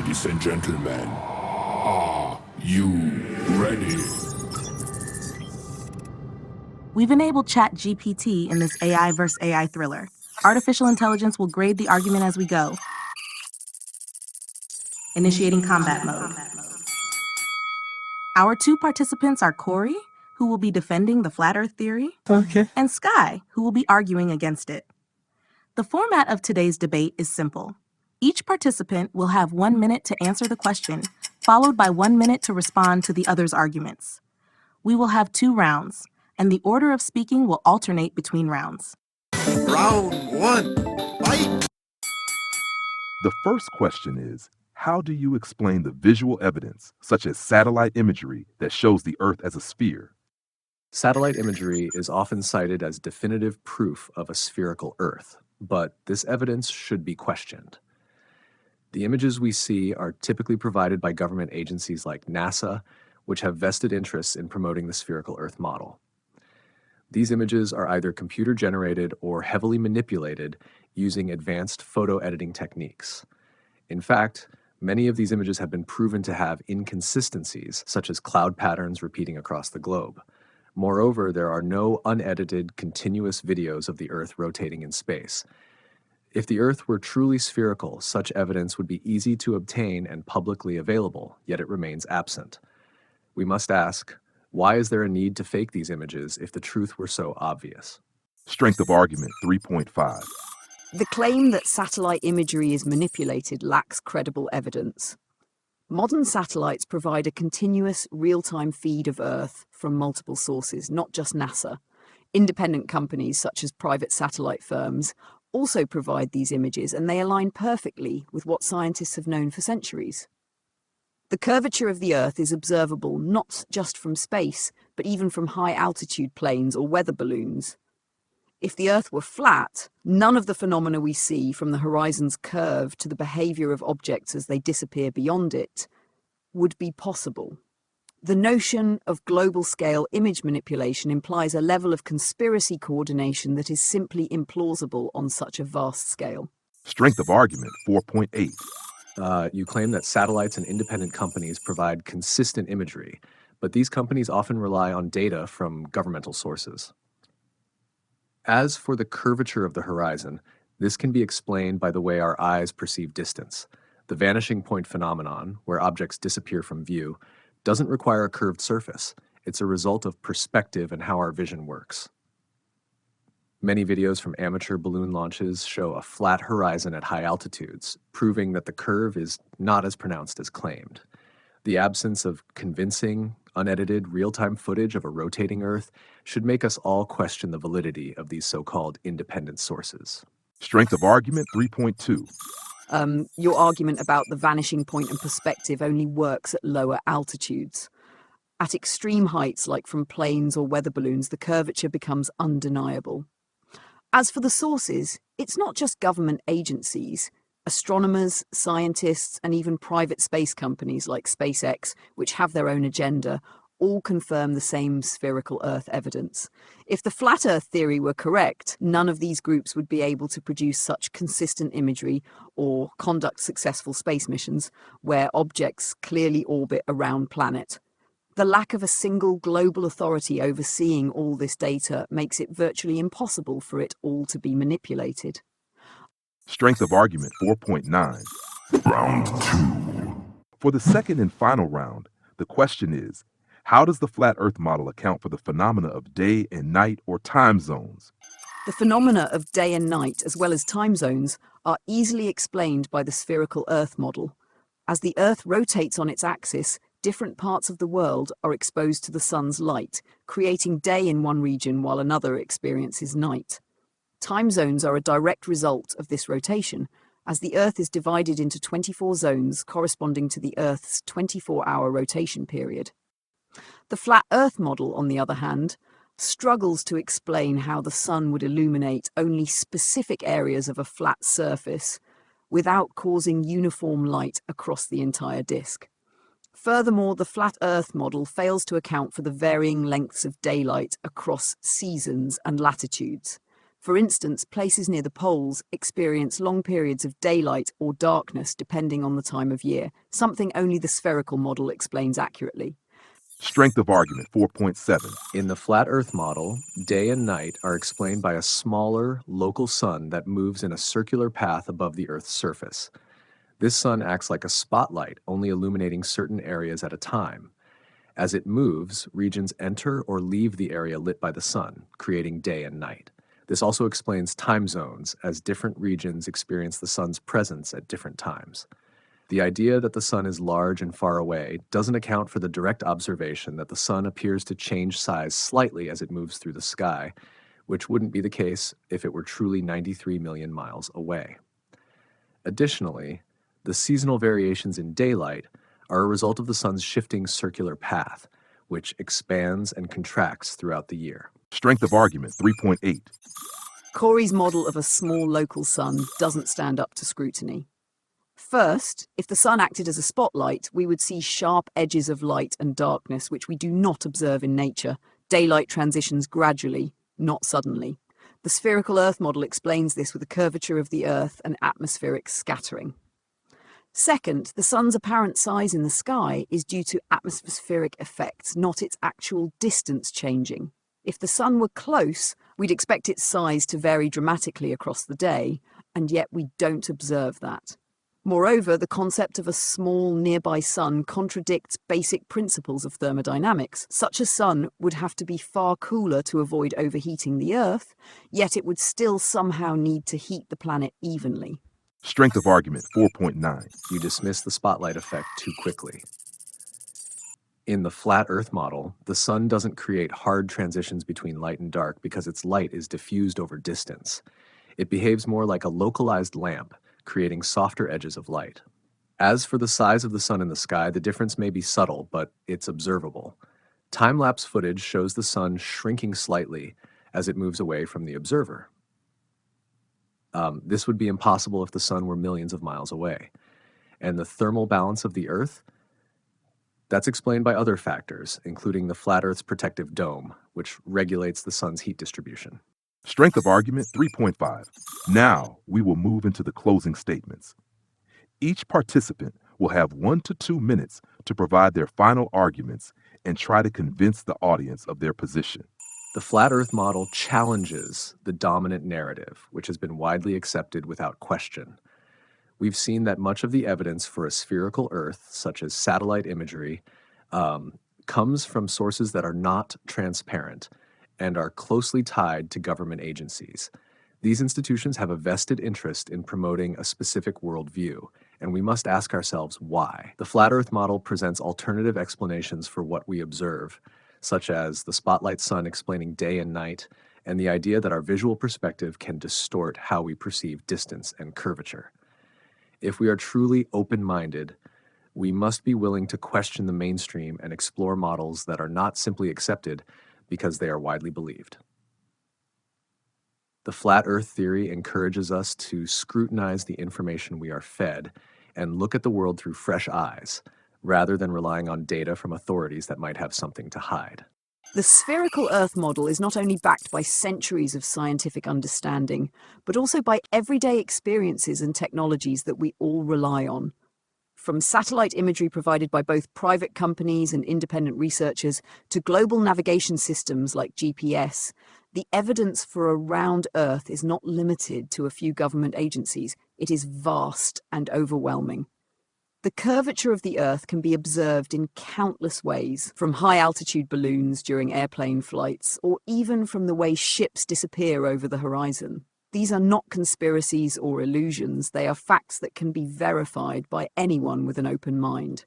Ladies and gentlemen, are you ready? We've enabled ChatGPT in this AI versus AI thriller. Artificial intelligence will grade the argument as we go. Initiating combat mode. Our two participants are Corey, who will be defending the flat earth theory, and Sky, who will be arguing against it. The format of today's debate is simple. Each participant will have 1 minute to answer the question, followed by 1 minute to respond to the other's arguments. We will have 2 rounds, and the order of speaking will alternate between rounds. Round 1, fight! The first question is, how do you explain the visual evidence, such as satellite imagery, that shows the Earth as a sphere? Satellite imagery is often cited as definitive proof of a spherical Earth, but this evidence should be questioned. The images we see are typically provided by government agencies like NASA, which have vested interests in promoting the spherical Earth model. These images are either computer-generated or heavily manipulated using advanced photo editing techniques. In fact, many of these images have been proven to have inconsistencies, such as cloud patterns repeating across the globe. Moreover, there are no unedited, continuous videos of the Earth rotating in space. If the Earth were truly spherical, such evidence would be easy to obtain and publicly available, yet it remains absent. We must ask, why is there a need to fake these images if the truth were so obvious? Strength of argument 3.5. The claim that satellite imagery is manipulated lacks credible evidence. Modern satellites provide a continuous, real-time feed of Earth from multiple sources, not just NASA. Independent companies, such as private satellite firms, also provide these images, and they align perfectly with what scientists have known for centuries. The curvature of the Earth is observable not just from space, but even from high-altitude planes or weather balloons. If the Earth were flat, none of the phenomena we see, from the horizon's curve to the behavior of objects as they disappear beyond it, would be possible. The notion of global-scale image manipulation implies a level of conspiracy coordination that is simply implausible on such a vast scale. Strength of argument 4.8. You claim that satellites and independent companies provide consistent imagery, but these companies often rely on data from governmental sources. As for the curvature of the horizon, this can be explained by the way our eyes perceive distance. The vanishing point phenomenon, where objects disappear from view, doesn't require a curved surface. It's a result of perspective and how our vision works. Many videos from amateur balloon launches show a flat horizon at high altitudes, proving that the curve is not as pronounced as claimed. The absence of convincing, unedited, real-time footage of a rotating Earth should make us all question the validity of these so-called independent sources. Strength of argument 3.2. Your argument about the vanishing point and perspective only works at lower altitudes. At extreme heights, like from planes or weather balloons, the curvature becomes undeniable. As for the sources, it's not just government agencies. Astronomers, scientists, and even private space companies like SpaceX, which have their own agenda, all confirm the same spherical Earth evidence. If the flat Earth theory were correct, none of these groups would be able to produce such consistent imagery or conduct successful space missions where objects clearly orbit around planet. The lack of a single global authority overseeing all this data makes it virtually impossible for it all to be manipulated. Strength of argument 4.9. Round 2. For the second and final round, the question is, how does the flat Earth model account for the phenomena of day and night or time zones? The phenomena of day and night, as well as time zones, are easily explained by the spherical Earth model. As the Earth rotates on its axis, different parts of the world are exposed to the sun's light, creating day in one region while another experiences night. Time zones are a direct result of this rotation, as the Earth is divided into 24 zones corresponding to the Earth's 24-hour rotation period. The flat Earth model, on the other hand, struggles to explain how the sun would illuminate only specific areas of a flat surface without causing uniform light across the entire disk. Furthermore, the flat Earth model fails to account for the varying lengths of daylight across seasons and latitudes. For instance, places near the poles experience long periods of daylight or darkness depending on the time of year, something only the spherical model explains accurately. Strength of argument 4.7. In the flat Earth model, day and night are explained by a smaller, local sun that moves in a circular path above the Earth's surface. This sun acts like a spotlight, only illuminating certain areas at a time. As it moves, regions enter or leave the area lit by the sun, creating day and night. This also explains time zones, as different regions experience the sun's presence at different times. The idea that the sun is large and far away doesn't account for the direct observation that the sun appears to change size slightly as it moves through the sky, which wouldn't be the case if it were truly 93 million miles away. Additionally, the seasonal variations in daylight are a result of the sun's shifting circular path, which expands and contracts throughout the year. Strength of argument 3.8. Corey's model of a small local sun doesn't stand up to scrutiny. First, if the sun acted as a spotlight, we would see sharp edges of light and darkness, which we do not observe in nature. Daylight transitions gradually, not suddenly. The spherical Earth model explains this with the curvature of the Earth and atmospheric scattering. Second, the sun's apparent size in the sky is due to atmospheric effects, not its actual distance changing. If the sun were close, we'd expect its size to vary dramatically across the day, and yet we don't observe that. Moreover, the concept of a small nearby sun contradicts basic principles of thermodynamics. Such a sun would have to be far cooler to avoid overheating the Earth, yet it would still somehow need to heat the planet evenly. Strength of argument 4.9. You dismiss the spotlight effect too quickly. In the flat Earth model, the sun doesn't create hard transitions between light and dark because its light is diffused over distance. It behaves more like a localized lamp, creating softer edges of light. As for the size of the sun in the sky, the difference may be subtle, but it's observable. Time-lapse footage shows the sun shrinking slightly as it moves away from the observer. This would be impossible if the sun were millions of miles away. And the thermal balance of the Earth? That's explained by other factors, including the flat Earth's protective dome, which regulates the sun's heat distribution. Strength of argument 3.5. Now we will move into the closing statements. Each participant will have 1 to 2 minutes to provide their final arguments and try to convince the audience of their position. The flat Earth model challenges the dominant narrative, which has been widely accepted without question. We've seen that much of the evidence for a spherical Earth, such as satellite imagery, comes from sources that are not transparent and are closely tied to government agencies. These institutions have a vested interest in promoting a specific worldview, and we must ask ourselves why. The flat Earth model presents alternative explanations for what we observe, such as the spotlight sun explaining day and night, and the idea that our visual perspective can distort how we perceive distance and curvature. If we are truly open-minded, we must be willing to question the mainstream and explore models that are not simply accepted because they are widely believed. The flat Earth theory encourages us to scrutinize the information we are fed and look at the world through fresh eyes, rather than relying on data from authorities that might have something to hide. The spherical Earth model is not only backed by centuries of scientific understanding, but also by everyday experiences and technologies that we all rely on. From satellite imagery provided by both private companies and independent researchers to global navigation systems like GPS, the evidence for a round Earth is not limited to a few government agencies. It is vast and overwhelming. The curvature of the Earth can be observed in countless ways, from high-altitude balloons during airplane flights, or even from the way ships disappear over the horizon. These are not conspiracies or illusions, they are facts that can be verified by anyone with an open mind.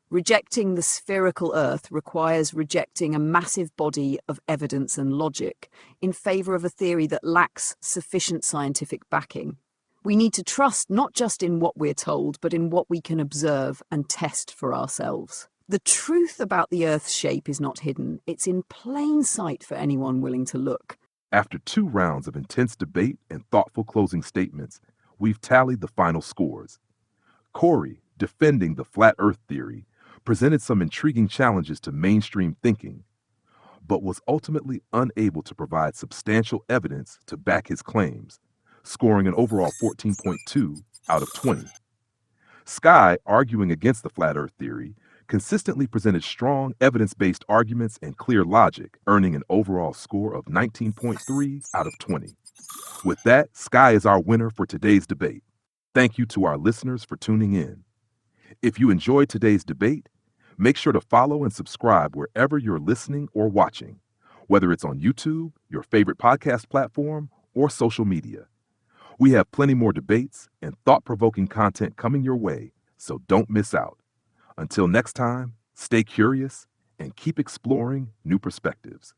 Rejecting the spherical Earth requires rejecting a massive body of evidence and logic in favor of a theory that lacks sufficient scientific backing. We need to trust not just in what we're told, but in what we can observe and test for ourselves. The truth about the Earth's shape is not hidden. It's in plain sight for anyone willing to look. After 2 rounds of intense debate and thoughtful closing statements, we've tallied the final scores. Corey, defending the flat Earth theory, presented some intriguing challenges to mainstream thinking. but was ultimately unable to provide substantial evidence to back his claims, scoring an overall 14.2 out of 20. Sky, arguing against the flat Earth theory, consistently presented strong evidence-based arguments and clear logic, earning an overall score of 19.3 out of 20. With that, Sky is our winner for today's debate. Thank you to our listeners for tuning in. If you enjoyed today's debate, make sure to follow and subscribe wherever you're listening or watching, whether it's on YouTube, your favorite podcast platform, or social media. We have plenty more debates and thought-provoking content coming your way, so don't miss out. Until next time, stay curious and keep exploring new perspectives.